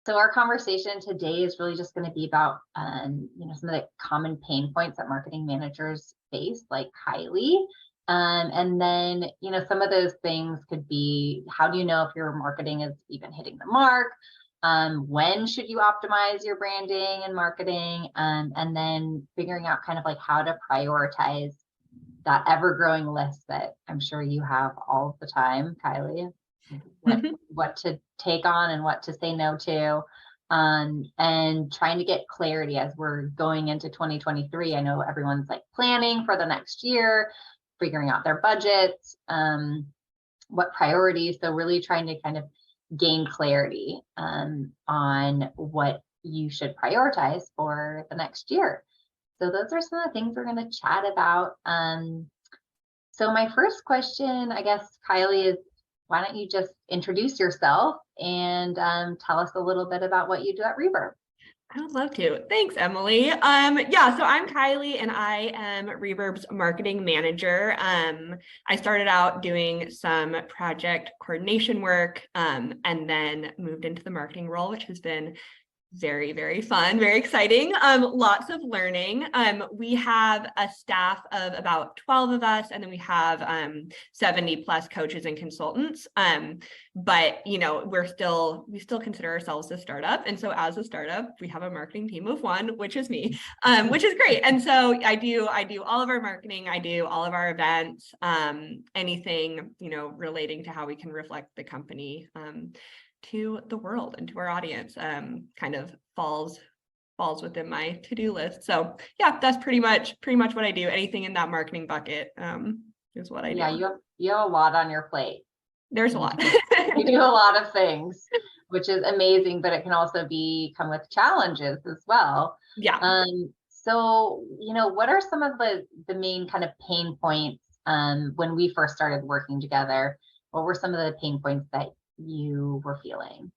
So our conversation today is really just going to be about, some of the common pain points that marketing managers face, like Kylie. And then, some of those things could be, how do you know if your marketing is even hitting the mark? When should you optimize your branding and marketing? And then figuring out kind of like how to prioritize that ever-growing list that I'm sure you have all the time, Kylie. What to take on and what to say no to, and trying to get clarity as we're going into 2023. I know everyone's like planning for the next year, figuring out their budgets, what priorities. So really trying to kind of gain clarity on what you should prioritize for the next year. So those are some of the things we're going to chat about. So my first question, I guess, Kylie, is why don't you just introduce yourself and tell us a little bit about what you do at Reverb? I would love to. Thanks, Emily. So I'm Kylie and I am Reverb's marketing manager. I started out doing some project coordination work and then moved into the marketing role, which has been very, very fun, very exciting. Lots of learning. We have a staff of about 12 of us, and then we have 70 plus coaches and consultants. But we still consider ourselves a startup. And so as a startup, we have a marketing team of one, which is me, which is great. And so I do all of our marketing, I do all of our events, anything, relating to how we can reflect the company to the world and to our audience, kind of falls within my to-do list. So yeah, that's pretty much what I do. Anything in that marketing bucket is what I do. Yeah, you have a lot on your plate. There's a lot. You do a lot of things, which is amazing, but it can also come with challenges as well. Yeah. So, what are some of the main kind of pain points when we first started working together? What were some of the pain points that you were feeling?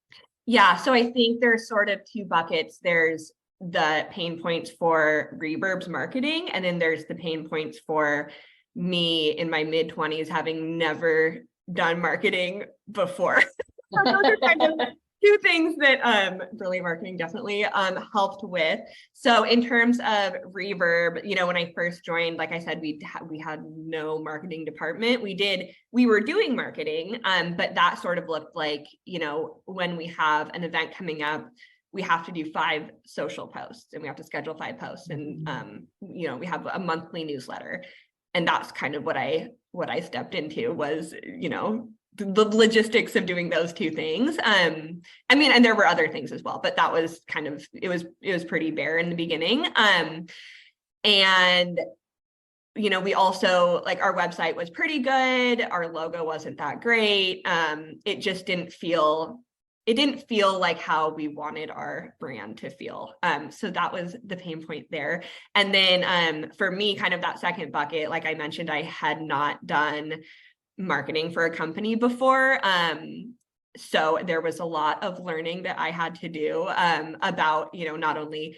Yeah, so I think there's sort of two buckets. There's the pain points for Reverb's marketing, and then there's the pain points for me in my mid-20s having never done marketing before. So those are kind of two things that really marketing definitely helped with. So in terms of Reverb, when I first joined, like I said, we had no marketing department. We were doing marketing, but that sort of looked like, when we have an event coming up, we have to do 5 social posts and we have to schedule 5 posts, and we have a monthly newsletter. And that's kind of what I stepped into was, the logistics of doing those two things. And there were other things as well, but that was kind of, it was pretty bare in the beginning. And we also, like, our website was pretty good. Our logo wasn't that great. It just didn't feel like how we wanted our brand to feel. So that was the pain point there. And then for me, kind of that second bucket, like I mentioned, I had not done marketing for a company before. So there was a lot of learning that I had to do about, not only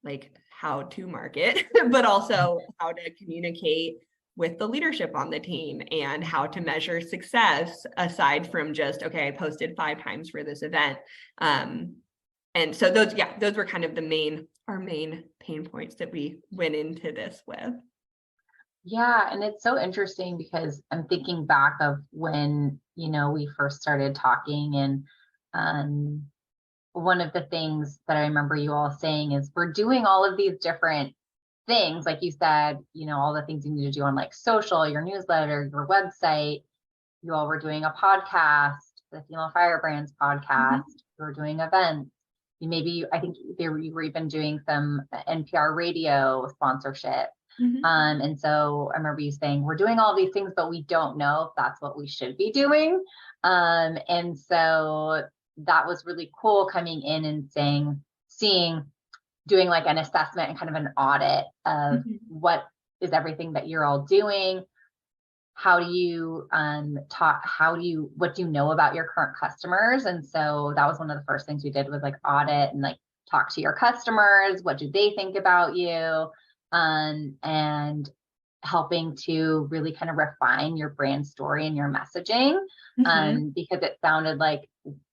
like how to market, but also how to communicate with the leadership on the team and how to measure success aside from just, okay, I posted 5 times for this event. And so those were kind of our main pain points that we went into this with. Yeah, and it's so interesting because I'm thinking back of when, we first started talking, and one of the things that I remember you all saying is we're doing all of these different things, like you said, all the things you need to do on like social, your newsletter, your website. You all were doing a podcast, the Female Firebrands podcast. You were doing events. I think you were even doing some NPR radio sponsorship. And so I remember you saying, we're doing all these things, but we don't know if that's what we should be doing. And so that was really cool coming in and doing like an assessment and kind of an audit of what is everything that you're all doing. How do you what do you know about your current customers? And so that was one of the first things we did, was like audit and like talk to your customers. What do they think about you? And helping to really kind of refine your brand story and your messaging, because it sounded like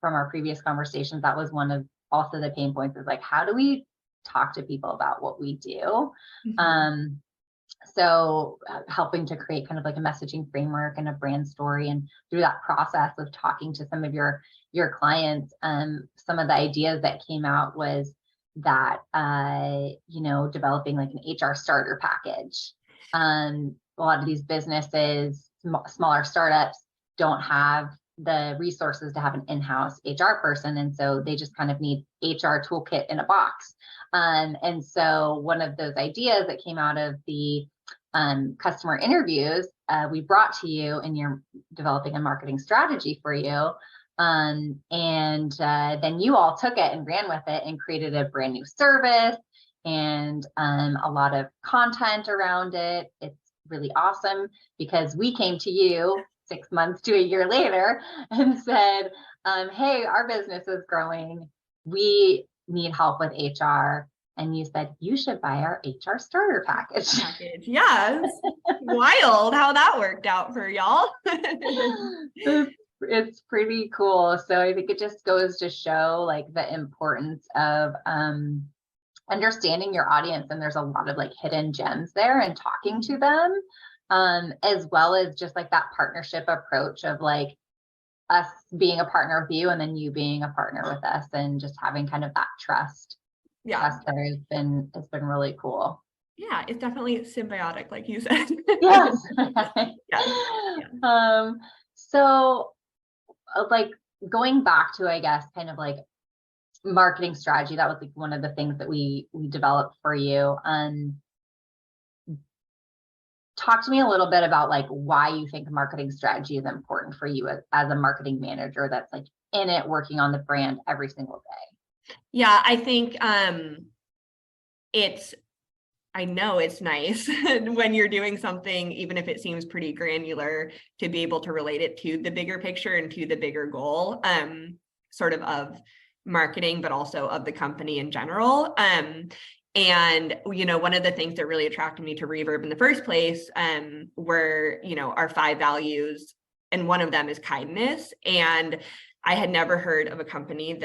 from our previous conversations, that was one of also the pain points is like, how do we talk to people about what we do? Mhm. So helping to create kind of like a messaging framework and a brand story, and through that process of talking to some of your clients, some of the ideas that came out was that developing like an HR starter package. A lot of these businesses, smaller startups, don't have the resources to have an in-house HR person, and so they just kind of need HR toolkit in a box. And so one of those ideas that came out of the customer interviews we brought to you, and you're developing a marketing strategy for you. And then you all took it and ran with it and created a brand new service and a lot of content around it. It's really awesome because we came to you 6 months to a year later and said, hey, our business is growing. We need help with HR. And you said, you should buy our HR starter package. Yeah, it's wild how that worked out for y'all. It's pretty cool. So I think it just goes to show like the importance of understanding your audience. And there's a lot of like hidden gems there, and talking to them, as well as just like that partnership approach of like us being a partner with you and then you being a partner with us, and just having kind of that trust. Yeah. There has been really cool. Yeah, it's definitely symbiotic, like you said. Yes. Yeah. So like going back to, I guess, kind of like marketing strategy, that was like one of the things that we developed for you. Talk to me a little bit about like why you think marketing strategy is important for you as a marketing manager that's like in it, working on the brand every single day. Yeah, I think I know it's nice when you're doing something, even if it seems pretty granular, to be able to relate it to the bigger picture and to the bigger goal, sort of marketing, but also of the company in general. And, one of the things that really attracted me to Reverb in the first place were, our 5 values, and one of them is kindness. And I had never heard of a company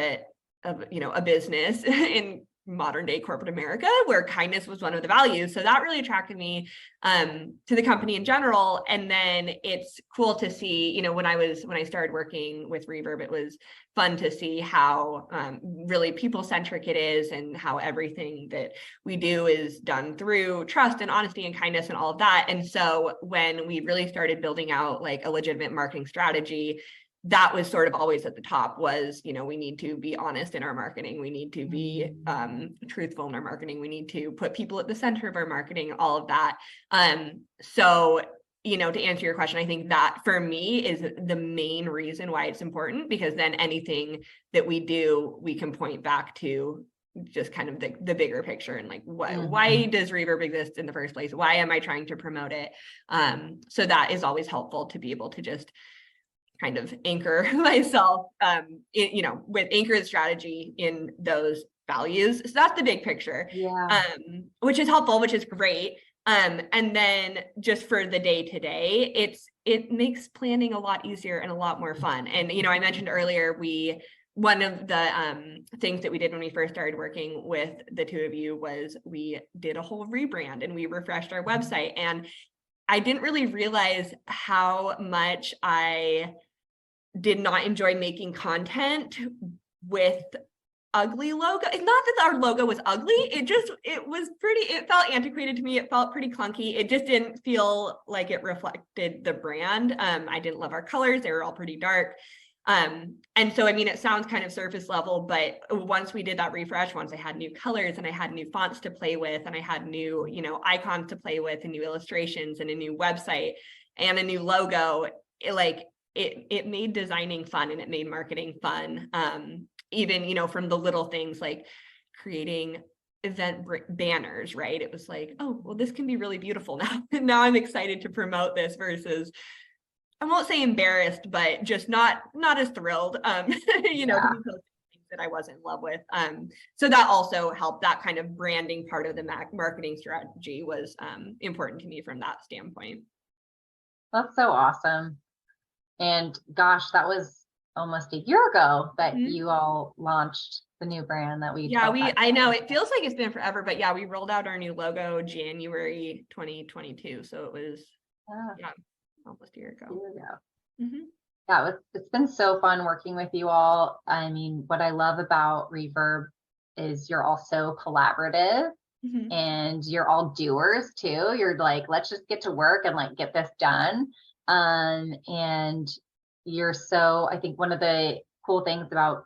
a business in modern day corporate America where kindness was one of the values. So that really attracted me to the company in general. And then it's cool to see, when I started working with Reverb, it was fun to see how really people-centric it is, and how everything that we do is done through trust and honesty and kindness and all of that. And so when we really started building out like a legitimate marketing strategy, that was sort of always at the top, was, we need to be honest in our marketing. We need to be truthful in our marketing. We need to put people at the center of our marketing, all of that. So, to answer your question, I think that for me is the main reason why it's important, because then anything that we do, we can point back to just kind of the bigger picture, and like why does Reverb exist in the first place? Why am I trying to promote it? So that is always helpful to be able to just kind of anchor myself, with anchored strategy in those values. So that's the big picture, which is helpful, which is great. And then just for the day to day, it makes planning a lot easier and a lot more fun. And, I mentioned earlier, one of the things that we did when we first started working with the two of you was we did a whole rebrand, and we refreshed our website. And I didn't really realize how much I did not enjoy making content with ugly logo. It's not that our logo was ugly. It felt antiquated to me. It felt pretty clunky. It just didn't feel like it reflected the brand. I didn't love our colors. They were all pretty dark. And so, it sounds kind of surface level, but once we did that refresh, once I had new colors and I had new fonts to play with, and I had new, icons to play with, and new illustrations, and a new website and a new logo, it made designing fun, and it made marketing fun. Even, from the little things like creating event banners, right? It was like, oh, well, this can be really beautiful now. And now I'm excited to promote this, versus, I won't say embarrassed, but just not as thrilled, things that I wasn't in love with. So that also helped. That kind of branding part of the marketing strategy was important to me from that standpoint. That's so awesome. And gosh, that was almost a year ago that Mhm. you all launched the new brand that we Yeah, talked I know about. it feels like it's been forever, but yeah, we rolled out our new logo January 2022. So it was, Yeah, yeah, almost a year a ago. year ago. Mhm. Yeah, it's been so fun working with you all. I mean, what I love about Reverb is you're all so collaborative Mhm. and you're all doers too. You're like, let's just get to work and like get this done. And you're so, I think one of the cool things about,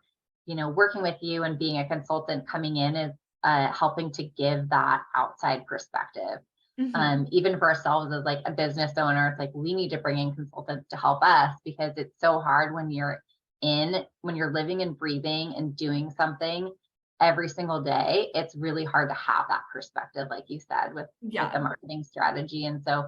working with you and being a consultant coming in is helping to give that outside perspective. Mhm. Even for ourselves as like a business owner, it's like we need to bring in consultants to help us because it's so hard when you're living and breathing and doing something every single day. It's really hard to have that perspective, like you said, with the Yeah. marketing strategy. And so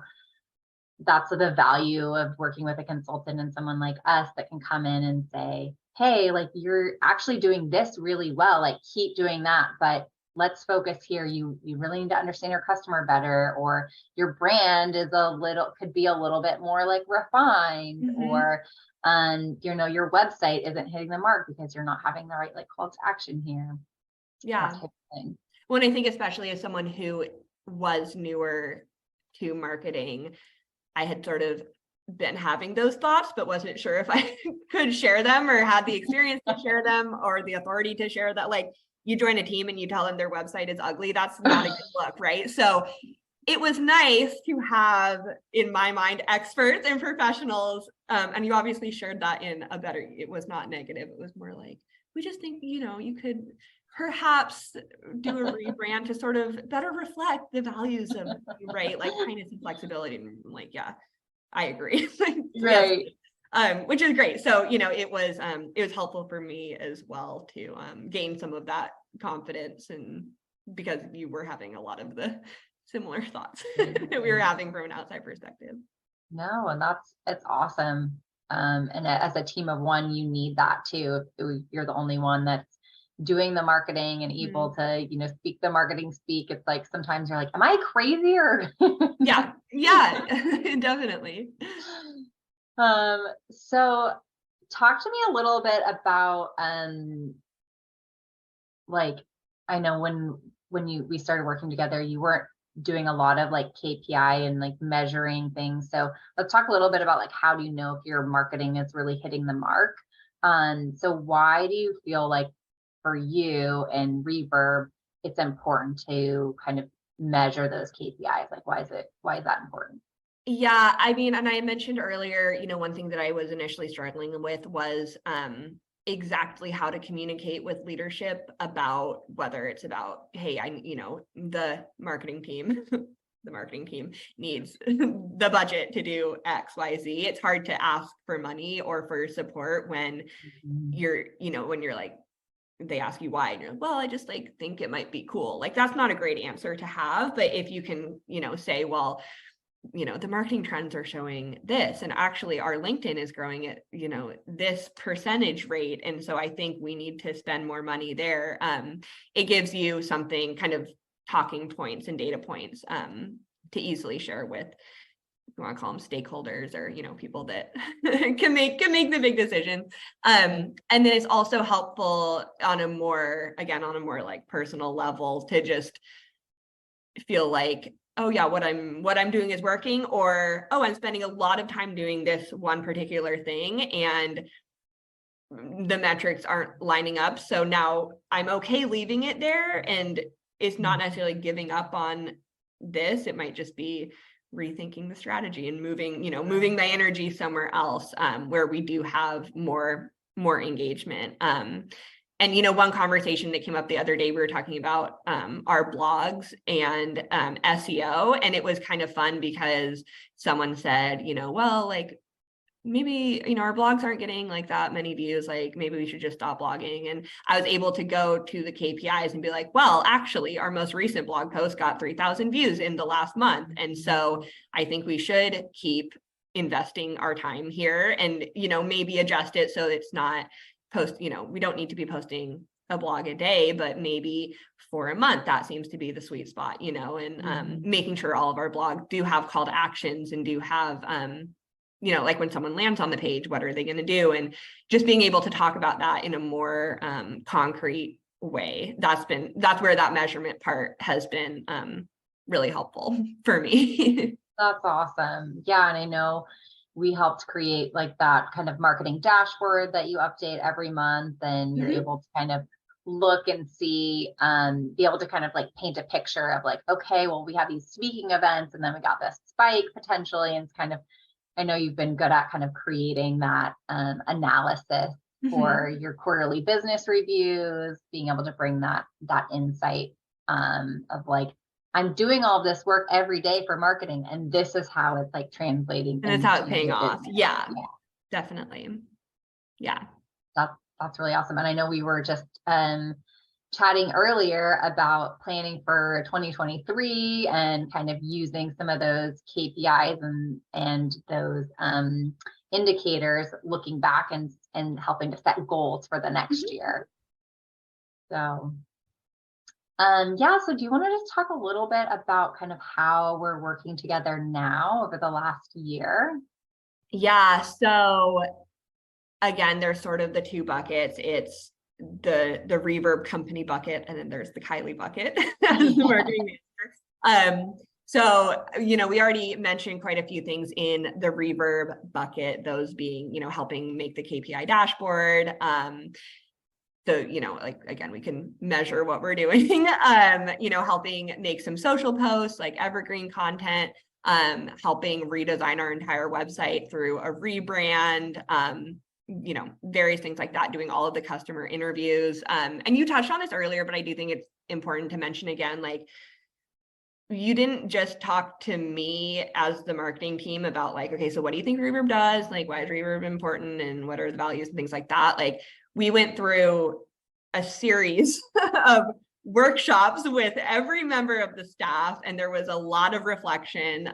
that's the value of working with a consultant and someone like us that can come in and say, hey, like you're actually doing this really well, like keep doing that, but let's focus here. You really need to understand your customer better, or your brand is could be a little bit more like refined, Mhm. or your website isn't hitting the mark because you're not having the right like call to action here, that Yeah. type of thing. When I think especially as someone who was newer to marketing, I had sort of been having those thoughts, but wasn't sure if I could share them or had the experience to share them or the authority to share that. Like, you join a team and you tell them their website is ugly. That's not a good look, right? So it was nice to have, in my mind, experts and professionals. And you obviously shared that in it was not negative. It was more like, we just think, you could perhaps do a rebrand to sort of better reflect the values of, right, like kindness and flexibility. And like, yeah, I agree. Yes. Right. Which is great. So, it was helpful for me as well to gain some of that confidence, and because you were having a lot of the similar thoughts that we were having from an outside perspective. No, and it's awesome. And as a team of one, you need that too. If you're the only one that's doing the marketing and able Mhm. to, speak the marketing speak. It's like sometimes you're like, am I crazy or Yeah, yeah, definitely. so talk to me a little bit about like I know when we started working together, you weren't doing a lot of like KPI and like measuring things. So let's talk a little bit about like how do you know if your marketing is really hitting the mark? So why do you feel like for you and Reverb, it's important to kind of measure those KPIs? Like why is that important? Yeah, I mean, and I mentioned earlier, one thing that I was initially struggling with was exactly how to communicate with leadership about whether it's about, hey, the marketing team, the marketing team needs the budget to do X, Y, Z. It's hard to ask for money or for support when Mhm. when you're like, they ask you why, and you're like, well, I just like think it might be cool. Like, that's not a great answer to have. But if you can, say, well, the marketing trends are showing this, and actually our LinkedIn is growing at, this percentage rate. And so I think we need to spend more money there. It gives you something, kind of talking points and data points to easily share with, if you want to call them stakeholders, or, people that can make the big decisions. And then it's also helpful on a more like personal level to just feel like, oh yeah, what I'm doing is working, or oh, I'm spending a lot of time doing this one particular thing and the metrics aren't lining up, so now I'm okay leaving it there, and it's not necessarily giving up on this. It might just be rethinking the strategy and moving my energy somewhere else, where we do have more engagement. And one conversation that came up the other day, we were talking about our blogs and SEO, and it was kind of fun because someone said, well, like, maybe, our blogs aren't getting like that many views, like maybe we should just stop blogging. And I was able to go to the KPIs and be like, well, actually our most recent blog post got 3,000 views in the last month. And so I think we should keep investing our time here, and maybe adjust it so it's not we don't need to be posting a blog a day, but maybe for a month, that seems to be the sweet spot, and making sure all of our blogs do have call to actions and do have like when someone lands on the page, what are they going to do? And just being able to talk about that in a more concrete way, that's where that measurement part has been really helpful for me. That's awesome. Yeah. And I know we helped create like that kind of marketing dashboard that you update every month, and you're able to kind of look and see, be able to kind of like paint a picture of like, okay, well, we have these speaking events and then we got this spike potentially. And it's kind of, I know you've been good at kind of creating that analysis for your quarterly business reviews, being able to bring that insight of like, I'm doing all this work every day for marketing, and this is how it's like translating. And it's how it's paying off. Yeah, definitely. Yeah. That's really awesome. And I know we were just chatting earlier about planning for 2023 and kind of using some of those KPIs and those indicators, looking back and helping to set goals for the next year. So yeah, so do you want to just talk a little bit about kind of how we're working together now over the last year? Yeah, so again, there's sort of the two buckets. It's the Reverb company bucket, and then there's the Kylie bucket as the marketing manager. So, we already mentioned quite a few things in the Reverb bucket, those being, helping make the KPI dashboard. So, like, again, we can measure what we're doing, helping make some social posts, like evergreen content, helping redesign our entire website through a rebrand, various things like that, doing all of the customer interviews. And you touched on this earlier, but I do think it's important to mention again, like, you didn't just talk to me as the marketing team about like, okay, so what do you think Reverb does? Like, why is Reverb important? And what are the values and things like that? Like, we went through a series of workshops with every member of the staff, and there was a lot of reflection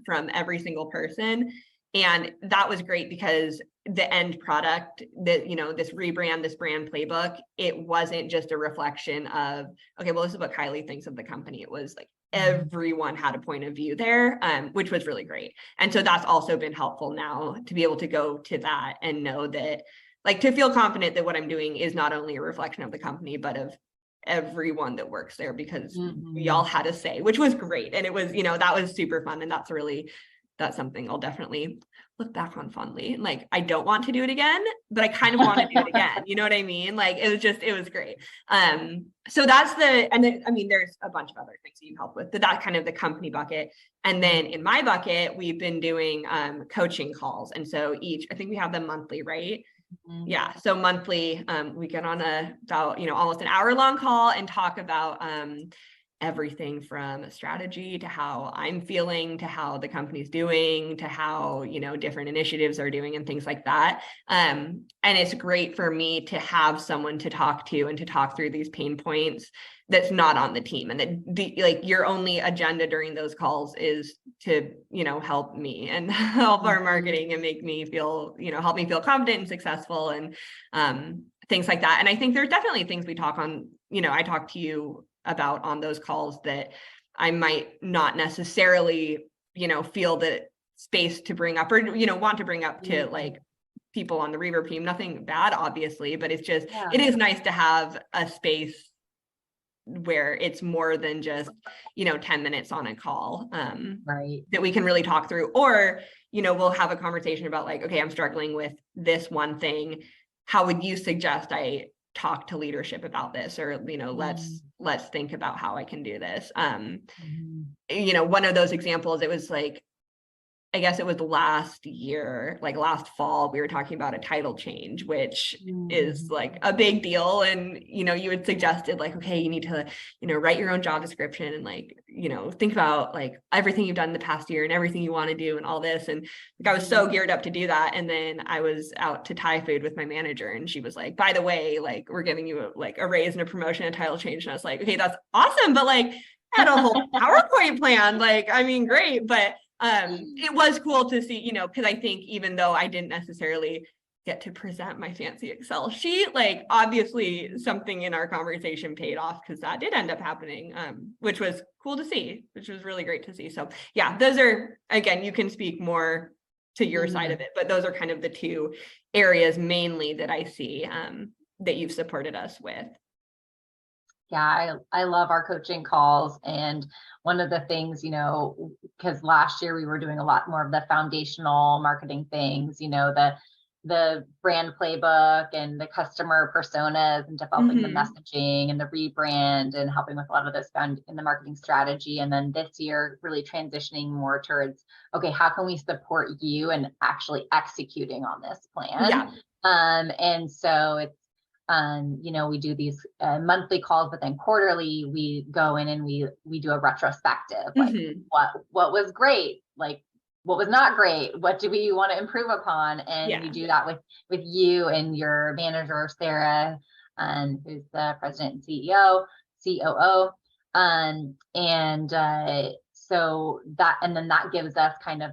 from every single person. And that was great because the end product, that, this rebrand, this brand playbook, it wasn't just a reflection of, okay, well, this is what Kylie thinks of the company. It was like everyone had a point of view there, which was really great. And so that's also been helpful now to be able to go to that and know that, like, to feel confident that what I'm doing is not only a reflection of the company, but of everyone that works there, because y'all had a say, which was great. And it was, that was super fun. And that's something I'll definitely look back on fondly. Like, I don't want to do it again, but I kind of want to do it again. You know what I mean? Like, it was great. So that's there's a bunch of other things that you help with, but that's kind of the company bucket. And then in my bucket, we've been doing coaching calls. And so I think we have them monthly, right? Yeah. So monthly, we get on about, almost an hour-long call and talk about everything from strategy to how I'm feeling, to how the company's doing, to how, different initiatives are doing and things like that. And it's great for me to have someone to talk to and to talk through these pain points that's not on the team. And that your only agenda during those calls is to, help me and help our marketing and make me feel, help me feel confident and successful and things like that. And I think there's definitely things we talk on, I talk to you about on those calls that I might not necessarily, feel the space to bring up or, want to bring up to like people on the Reverb team. Nothing bad, obviously, but it's just, it is nice to have a space where it's more than just, 10 minutes on a call, right, that we can really talk through. Or, we'll have a conversation about like, okay, I'm struggling with this one thing. How would you suggest I talk to leadership about this? Or, let's think about how I can do this. One of those examples, it was like, I guess it was last year, like last fall, we were talking about a title change, which is like a big deal. And, you had suggested like, okay, you need to, write your own job description and like, think about like everything you've done in the past year and everything you want to do and all this. And like, I was so geared up to do that. And then I was out to Thai food with my manager, and she was like, by the way, like, we're giving you a raise and a promotion, a title change. And I was like, okay, that's awesome. But like, I had a whole PowerPoint plan. Like, I mean, great. But it was cool to see, because I think even though I didn't necessarily get to present my fancy Excel sheet, like obviously something in our conversation paid off, because that did end up happening, which was cool to see, which was really great to see. So yeah, those are, again, you can speak more to your side of it. But those are kind of the two areas mainly that I see that you've supported us with. Yeah, I love our coaching calls. And one of the things, you know, because last year we were doing a lot more of the foundational marketing things, you know, the brand playbook and the customer personas and developing the messaging and the rebrand and helping with a lot of this found in the marketing strategy. And then this year, really transitioning more towards, okay, how can we support you and actually executing on this plan? Yeah. And so it's, you know, we do these monthly calls, but then quarterly we go in and we do a retrospective, like what was great, like what was not great, what do we want to improve upon, and we do that with you and your manager Sarah, who's the president and COO, so that, and then that gives us kind of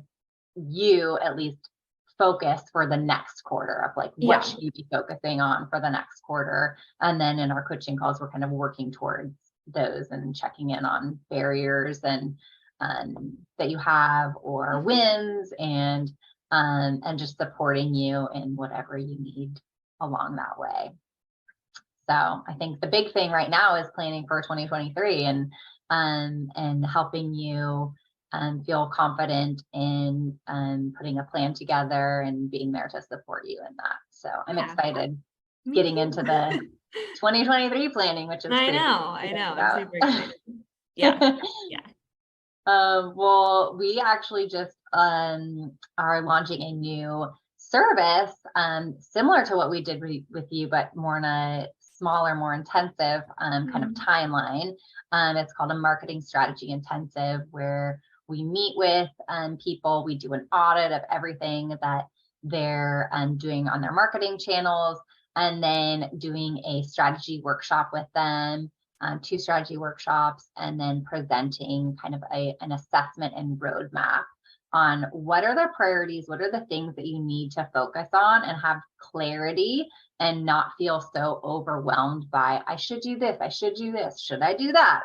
you at least focus for the next quarter of like what should you be focusing on for the next quarter. And then in our coaching calls we're kind of working towards those and checking in on barriers and that you have or wins, and just supporting you in whatever you need along that way. So I think the big thing right now is planning for 2023 and helping you feel confident in putting a plan together and being there to support you in that. So I'm excited getting into the 2023 planning, which is I know. I'm super excited. Yeah. Well, we actually just are launching a new service similar to what we did with you, but more in a smaller, more intensive kind of timeline. It's called a marketing strategy intensive, where we meet with people, we do an audit of everything that they're doing on their marketing channels, and then doing a strategy workshop with them, 2 strategy workshops, and then presenting kind of an assessment and roadmap on what are the priorities, what are the things that you need to focus on and have clarity and not feel so overwhelmed by, I should do this, I should do this, should I do that?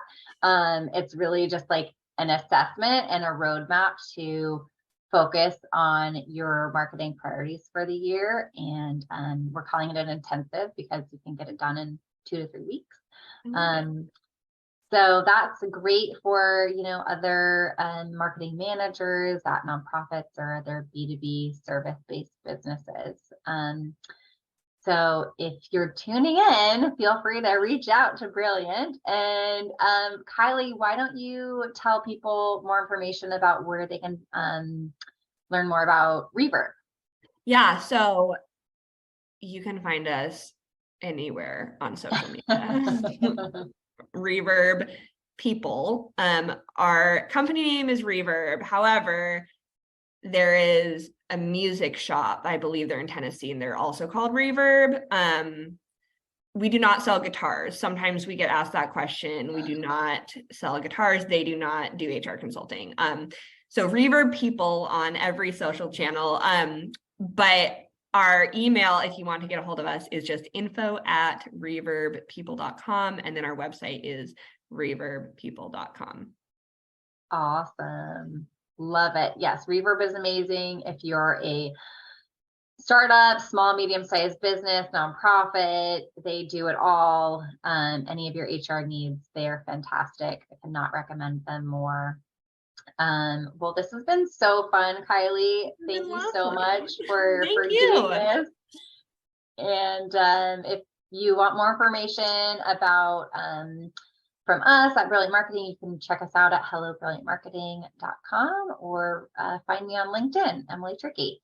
It's really just like an assessment and a roadmap to focus on your marketing priorities for the year. And we're calling it an intensive because you can get it done in 2 to 3 weeks. So that's great for, you know, other marketing managers at nonprofits or other B2B service-based businesses. So if you're tuning in, feel free to reach out to Brilliant. And Kylie, why don't you tell people more information about where they can learn more about Reverb? Yeah, so you can find us anywhere on social media. Reverb People. Our company name is Reverb. However, there is a music shop, I believe they're in Tennessee, and they're also called Reverb. We do not sell guitars. Sometimes we get asked that question. We do not sell guitars. They do not do HR consulting. So Reverb People on every social channel. But our email, if you want to get a hold of us, is just info@reverbpeople.com. And then our website is reverbpeople.com. Awesome. Love it. Yes, Reverb is amazing. If you're a startup, small, medium-sized business, nonprofit, they do it all. Any of your HR needs, they're fantastic. I cannot recommend them more. Well, this has been so fun, Kylie. Thank you so much for doing this. And if you want more information about from us at Brilliant Marketing, you can check us out at hellobrilliantmarketing.com or find me on LinkedIn, Emily Trickey.